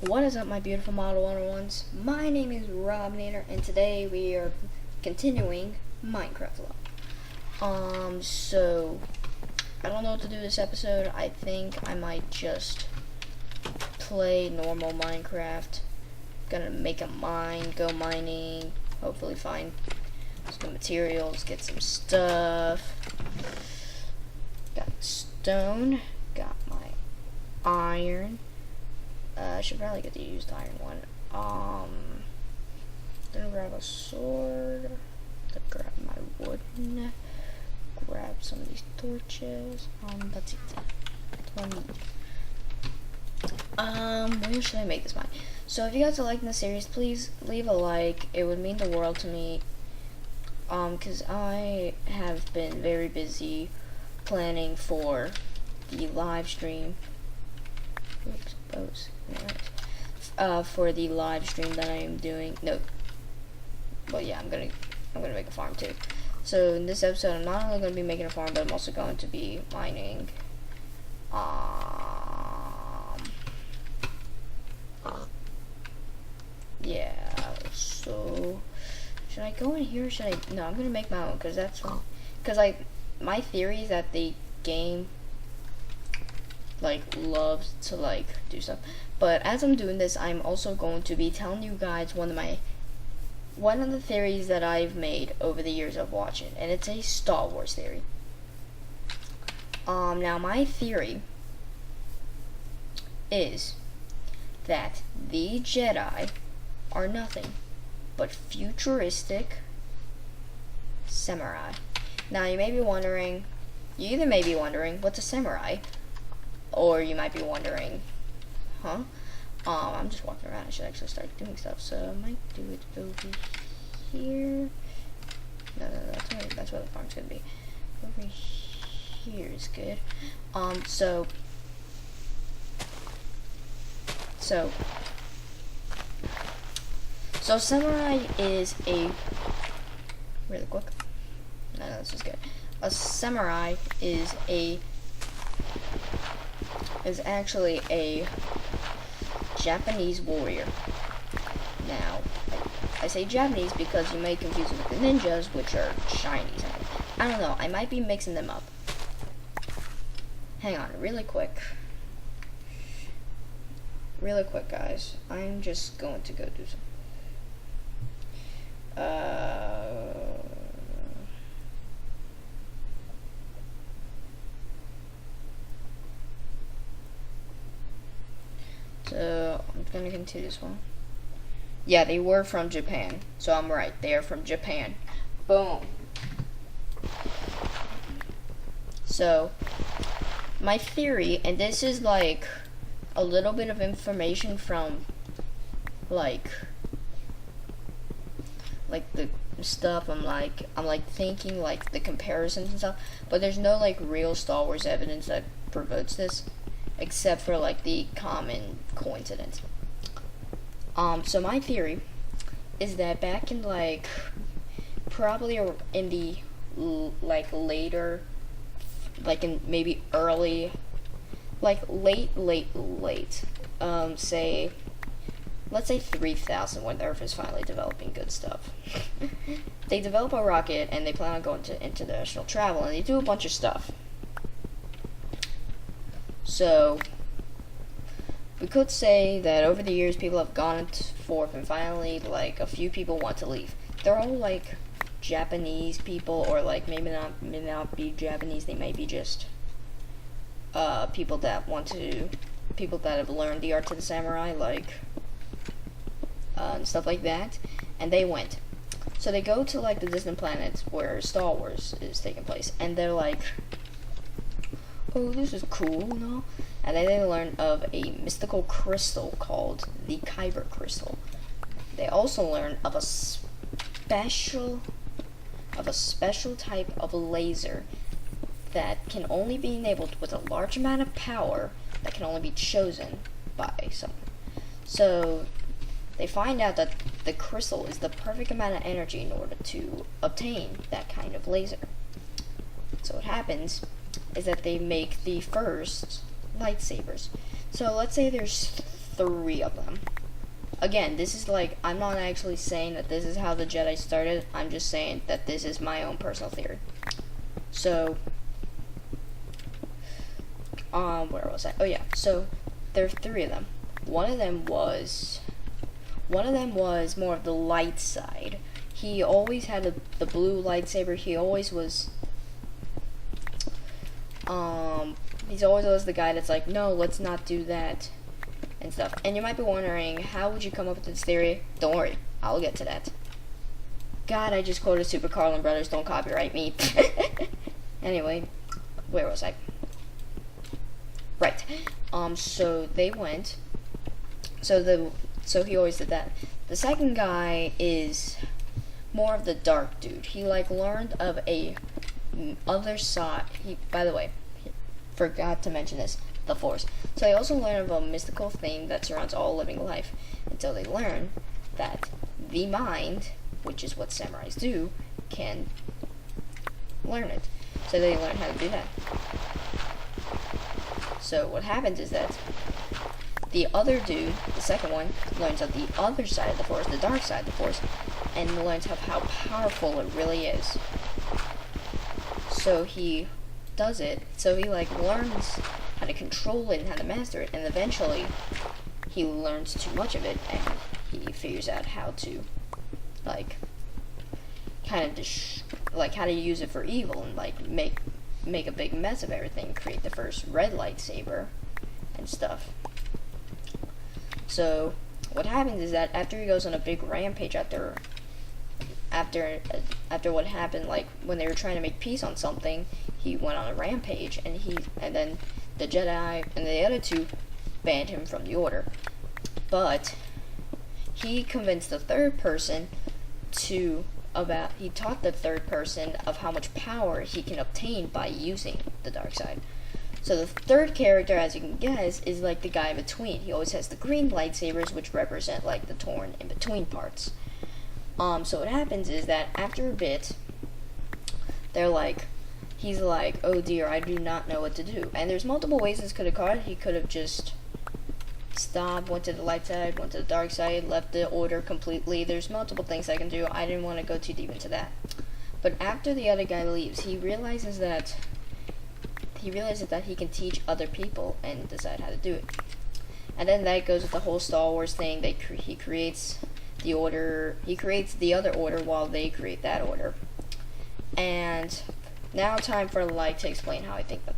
What is up, my beautiful Model 101s? My name is Rob Nader, and today we are continuing Minecraft Love. So I don't know what to do this episode. I think I might just play normal Minecraft. Gonna make a mine, go mining, hopefully find some materials, get some stuff. Got stone, got my iron. I should probably get the used iron one. Gonna grab a sword. Then grab my wooden. Grab some of these torches. That's it. That's what I need. Where should I make this mine? So if you guys are liking the series, please leave a like. It would mean the world to me. Cause I have been very busy planning for the live stream. For the live stream that I am doing. No. Well, yeah, I'm gonna make a farm too. So in this episode, I'm not only gonna be making a farm, but I'm also going to be mining. Yeah. So should I go in here? Or should I? No, I'm gonna make my own because my theory is that the game loves to do stuff. But as I'm doing this, I'm also going to be telling you guys one of the theories that I've made over the years of watching, and it's a Star Wars theory. Now my theory is that the Jedi are nothing but futuristic samurai. Now you either may be wondering, what's a samurai? Or you might be wondering, huh? I'm just walking around. I should actually start doing stuff. So I might do it over here. No, that's where the farm's gonna be. Over here is good. So samurai is really quick. No, this is good. A samurai is actually a Japanese warrior. Now, I say Japanese because you may confuse it with the ninjas, which are Chinese. I don't know, I might be mixing them up. Hang on, really quick. Really quick, guys. I'm just going to go do some. So I'm gonna continue this one. Yeah, they were from Japan, so I'm right. They are from Japan. Boom. So my theory, and this is like a little bit of information from like the stuff I'm thinking like the comparisons and stuff, but there's no like real Star Wars evidence that provokes this, except for like the common coincidence. So my theory is that back in probably in the later, in maybe early, late, say, let's say 3000, when the Earth is finally developing good stuff. They develop a rocket and they plan on going to international travel, and they do a bunch of stuff. So we could say that over the years people have gone forth, and finally a few people want to leave. They're all Japanese people, or maybe not be Japanese. They may be just people that have learned the art of the samurai, and stuff like that, and they went. So they go to the distant planets where Star Wars is taking place, and they're like, oh, this is cool, no? And then they learn of a mystical crystal called the Kyber crystal. They also learn of a special type of laser that can only be enabled with a large amount of power that can only be chosen by someone. So they find out that the crystal is the perfect amount of energy in order to obtain that kind of laser. So what happens is that they make the first lightsabers. So let's say there's 3 of them. Again, this is like, I'm not actually saying that this is how the Jedi started. I'm just saying that this is my own personal theory. So, where was I? Oh yeah, so there are 3 of them. One of them was more of the light side. He always had the blue lightsaber. He always was, he's always was the guy that's like, no, let's not do that, and stuff. And you might be wondering, how would you come up with this theory? Don't worry, I'll get to that. God, I just quoted Super Carlin Brothers, don't copyright me. Anyway, where was I? Right. So they went. So he always did that. The second guy is more of the dark dude. He like learned of a other side. By the way, forgot to mention this, the Force. So they also learn of a mystical thing that surrounds all living life until they learn that the mind, which is what samurais do, can learn it. So they learn how to do that. So what happens is that the other dude, the second one, learns of the other side of the Force, the dark side of the Force, and learns of how powerful it really is. So he does it. So he like learns how to control it and how to master it, and eventually he learns too much of it, and he figures out how to like kind of like how to use it for evil and like make a big mess of everything, create the first red lightsaber and stuff. So what happens is that after he goes on a big rampage after what happened, like when they were trying to make peace on something, he went on a rampage, and then the Jedi and the other 2 banned him from the Order. But he convinced the third person he taught the third person of how much power he can obtain by using the dark side. So the third character, as you can guess, is like the guy in between. He always has the green lightsabers, which represent like the torn in between parts. So what happens is that after a bit, he's like, oh dear, I do not know what to do. And there's multiple ways this could have gone. He could have just stopped, went to the light side, went to the dark side, left the Order completely. There's multiple things I can do. I didn't want to go too deep into that. But after the other guy leaves, he realizes that he can teach other people and decide how to do it. And then that goes with the whole Star Wars thing. He creates the Order. He creates the other Order while they create that Order. And now time for Light to explain how I think them.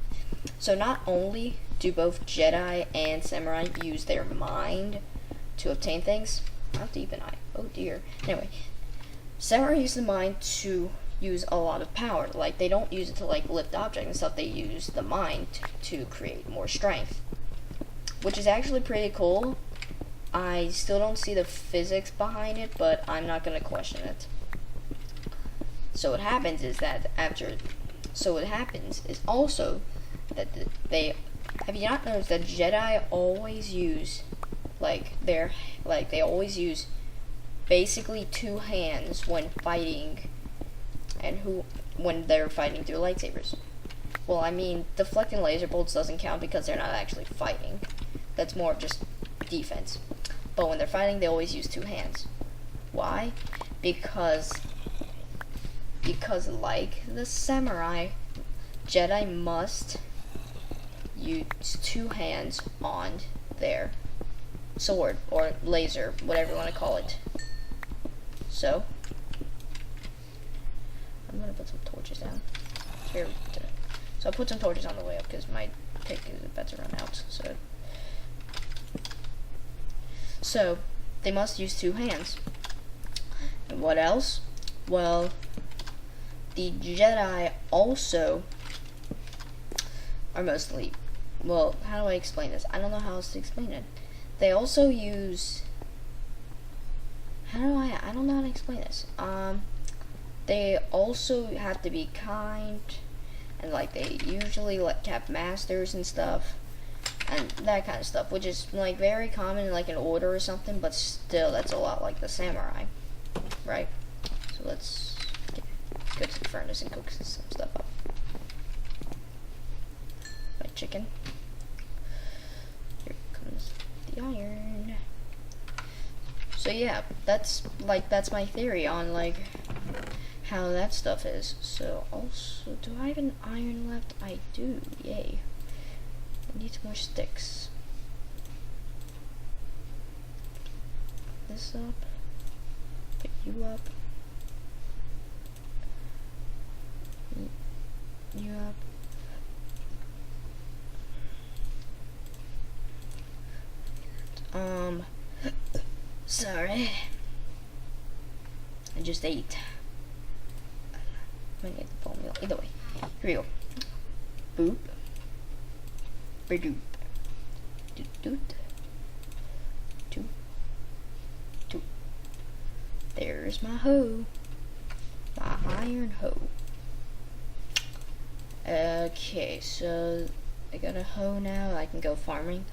So not only do both Jedi and Samurai use their mind to obtain things. How deep am I? Oh dear. Anyway, Samurai use the mind to use a lot of power. Like, they don't use it to like lift objects and stuff. They use the mind to create more strength, which is actually pretty cool. I still don't see the physics behind it, but I'm not gonna question it. So what happens is that also that they have you not noticed that Jedi always use they always use basically 2 hands when fighting, and when they're fighting through lightsabers. Well, I mean, deflecting laser bolts doesn't count because they're not actually fighting. That's more of just defense. But when they're fighting, they always use 2 hands. Why? Because like the samurai, Jedi must use 2 hands on their sword or laser, whatever you want to call it. So I'm gonna put some torches down here. So I put some torches on the way up because my pick is about to run out. So they must use 2 hands. And what else? Well, the Jedi also are mostly, well, how do I explain this? I don't know how else to explain it. They also use, I don't know how to explain this. They also have to be kind, and like they usually like have masters and stuff, and that kind of stuff, which is like very common in like an order or something, but still that's a lot like the samurai, right? So let's go to the furnace and cook some stuff up. My chicken. Here comes the the iron. So yeah, that's my theory on like how that stuff is. So also, do I have an iron left? I do. Yay. I need some more sticks. This up. Pick you up. You up. Sorry. I just ate. I'm gonna get the formula. Either way. Here we go. Boop. Ba-doop. Doot-doot. Doot. Doot. There's my hoe. My iron hoe. Okay, so I got a hoe now. I can go farming.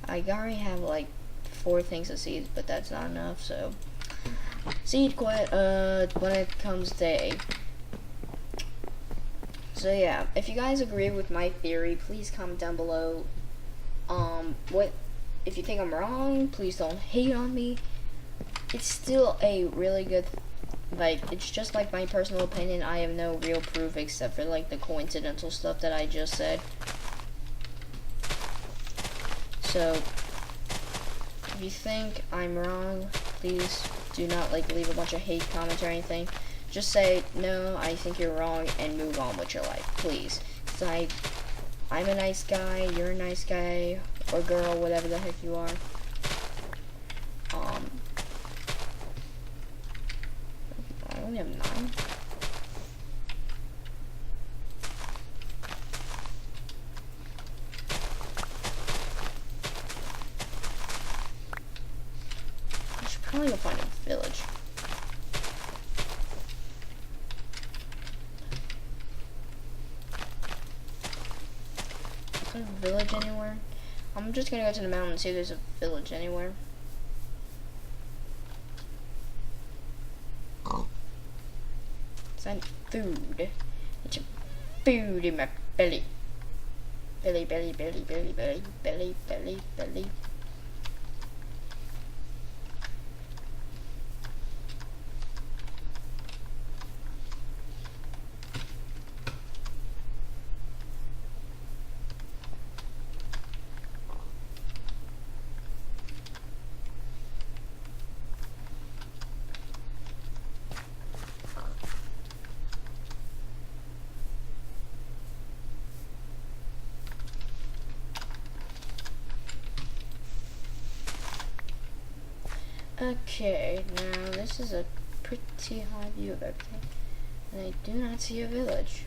I already have like 4 things of seeds, but that's not enough, so seed quit when it comes day. So yeah, if you guys agree with my theory, please comment down below. What if you think I'm wrong, please don't hate on me. It's still a really good, like, it's just like my personal opinion. I have no real proof except for like the coincidental stuff that I just said. So if you think I'm wrong, please do not like leave a bunch of hate comments or anything. Just say, no, I think you're wrong, and move on with your life, please. Because I'm a nice guy, you're a nice guy, or girl, whatever the heck you are. I only have 9. I should probably go find a village. Is there a village anywhere? I'm just gonna go to the mountain and see if there's a village anywhere. It's not food. It's food in my belly. Belly, belly, belly, belly, belly, belly, belly, belly. Okay, now this is a pretty high view of everything, and I do not see a village.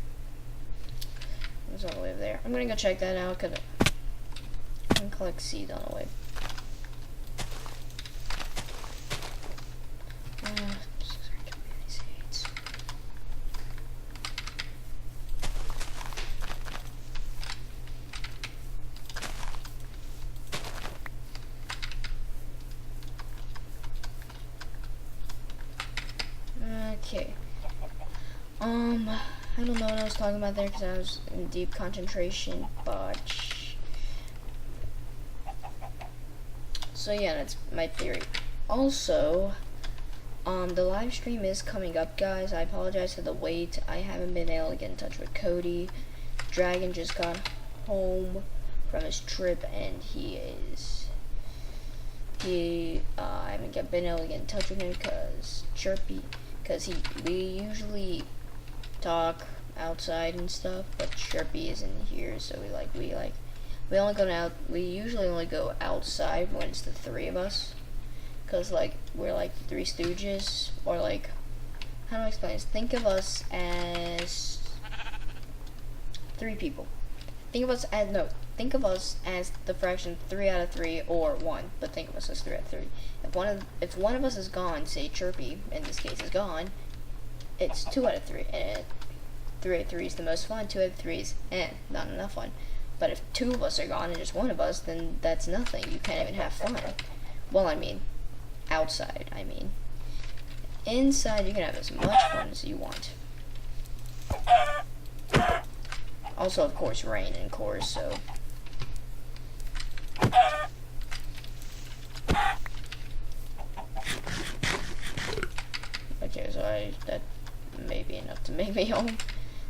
It's all the way over there. I'm gonna go check that out, cause I can collect seeds on the way. Okay. I don't know what I was talking about there because I was in deep concentration, but so yeah, that's my theory. Also, the live stream is coming up, guys. I apologize for the wait. I haven't been able to get in touch with Cody. Dragon just got home from his trip, and I haven't been able to get in touch with him because we usually talk outside and stuff, but Chirpy isn't here, so we usually only go outside when it's the 3 of us, because like we're like the 3 Stooges, or like, how do I explain this? Think of us as 3 people. Think of us as the fraction 3 out of 3 or 1, but think of us as 3 out of 3. If one of us is gone, say Chirpy in this case is gone, it's 2 out of 3, and 3 out of 3 is the most fun. 2 out of 3 is not enough fun. But if 2 of us are gone and just 1 of us, then that's nothing. You can't even have fun. Well, I mean, outside. I mean, inside you can have as much fun as you want. Also, of course, rain and cores, so That may be enough to make me home.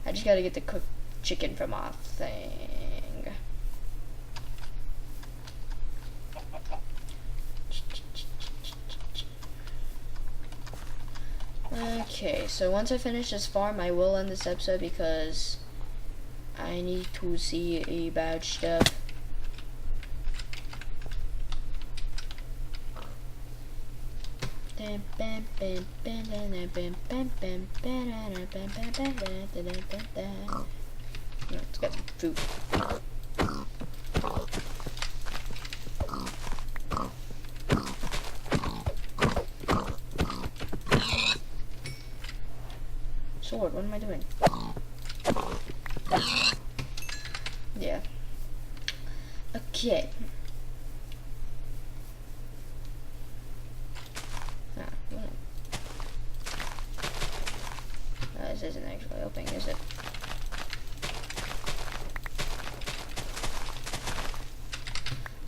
I just gotta get the cooked chicken from our thing. Okay, so once I finish this farm, I will end this episode because I need to see about stuff. Let's get some food. Sword, what am I doing? Yeah. Okay. This isn't actually opening, is it?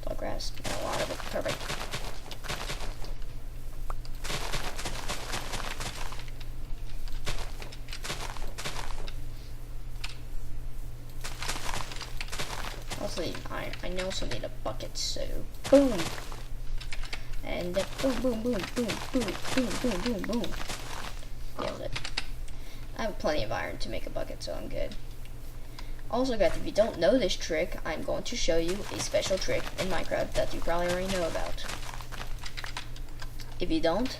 Tall grass, not a lot of it. Perfect. Also, I also need a bucket, so boom, and boom, boom, boom, boom, boom, boom, boom, boom, boom. Nailed it. I have plenty of iron to make a bucket, so I'm good. Also, guys, if you don't know this trick, I'm going to show you a special trick in Minecraft that you probably already know about. If you don't,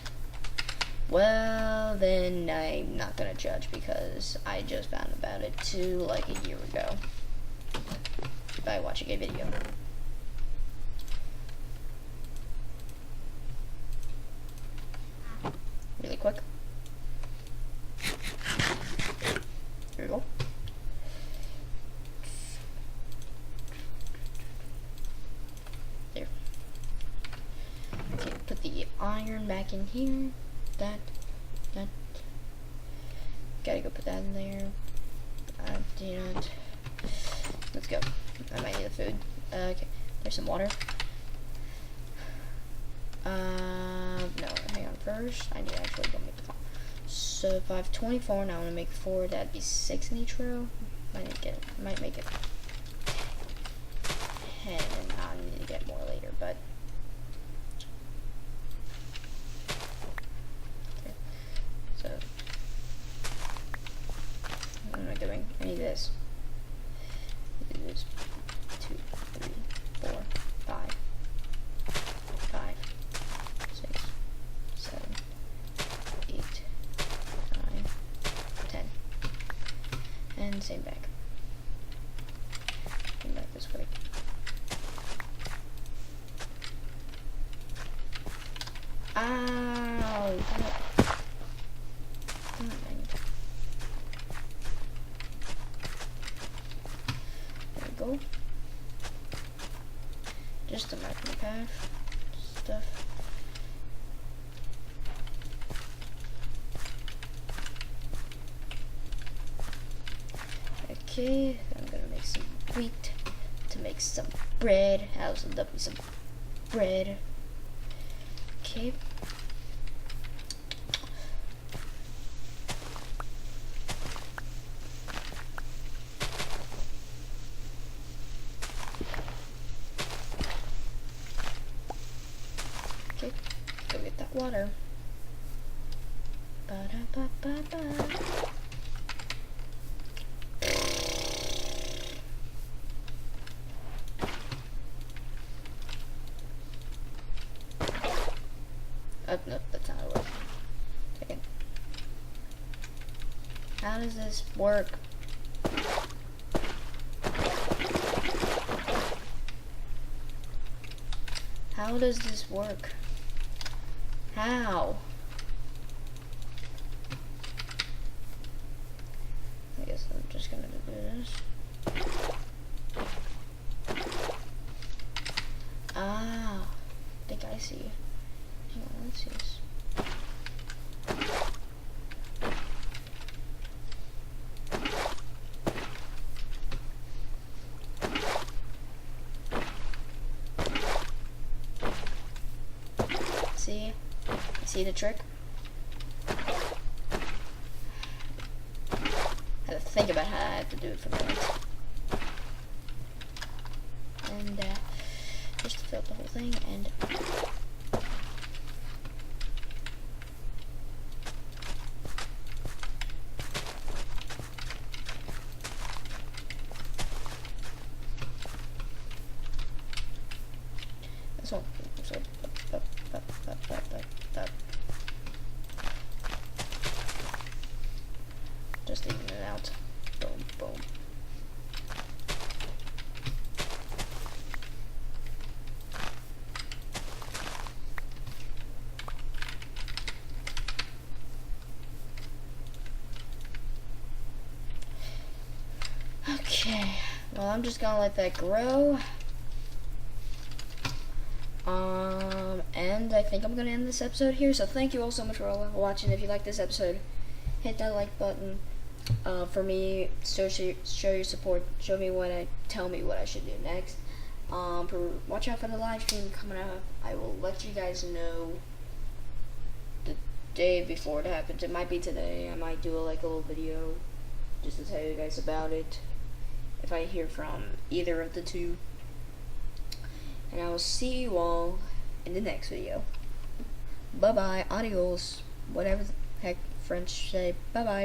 well, then I'm not gonna judge because I just found about it too, like a year ago by watching a video. Really quick. Here we go. There. Okay, put the iron back in here. That. Gotta go put that in there. Let's go. I might need the food. Okay, there's some water. No, hang on first. I need to actually go make the farm. So if I have 24 and I want to make 4, that'd be 6 nitro. Might make it 10, and I'll need to get more later, but okay. So what am I doing? I need this. I need this. 2, 3, 4, 5, 6, 7, 8, 9, 10. And same back. Come back this way. Ow! There we go. Just a macro path stuff. Okay, I'm gonna make some wheat to make some bread. I also love me some bread. Okay. Okay, go get that water. Ba-da-ba-ba-ba. No, that's not how it works. Second. How does this work? How does this work? How? I guess I'm just gonna do this. Ah, I think I see. Hang on, let's see this. See the trick? think about how I have to do it for the next. And just to fill up the whole thing and. This one. So, just even it out. Boom, boom. Okay, well, I'm just gonna let that grow. And I think I'm gonna end this episode here. So thank you all so much for watching. If you like this episode, hit that like button. For me, show your support. Tell me what I should do next. Watch out for the live stream coming up. I will let you guys know the day before it happens. It might be today. I might do a little video just to tell you guys about it if I hear from either of the two. And I will see you all in the next video. Bye bye, adios, whatever the heck French say. Bye bye.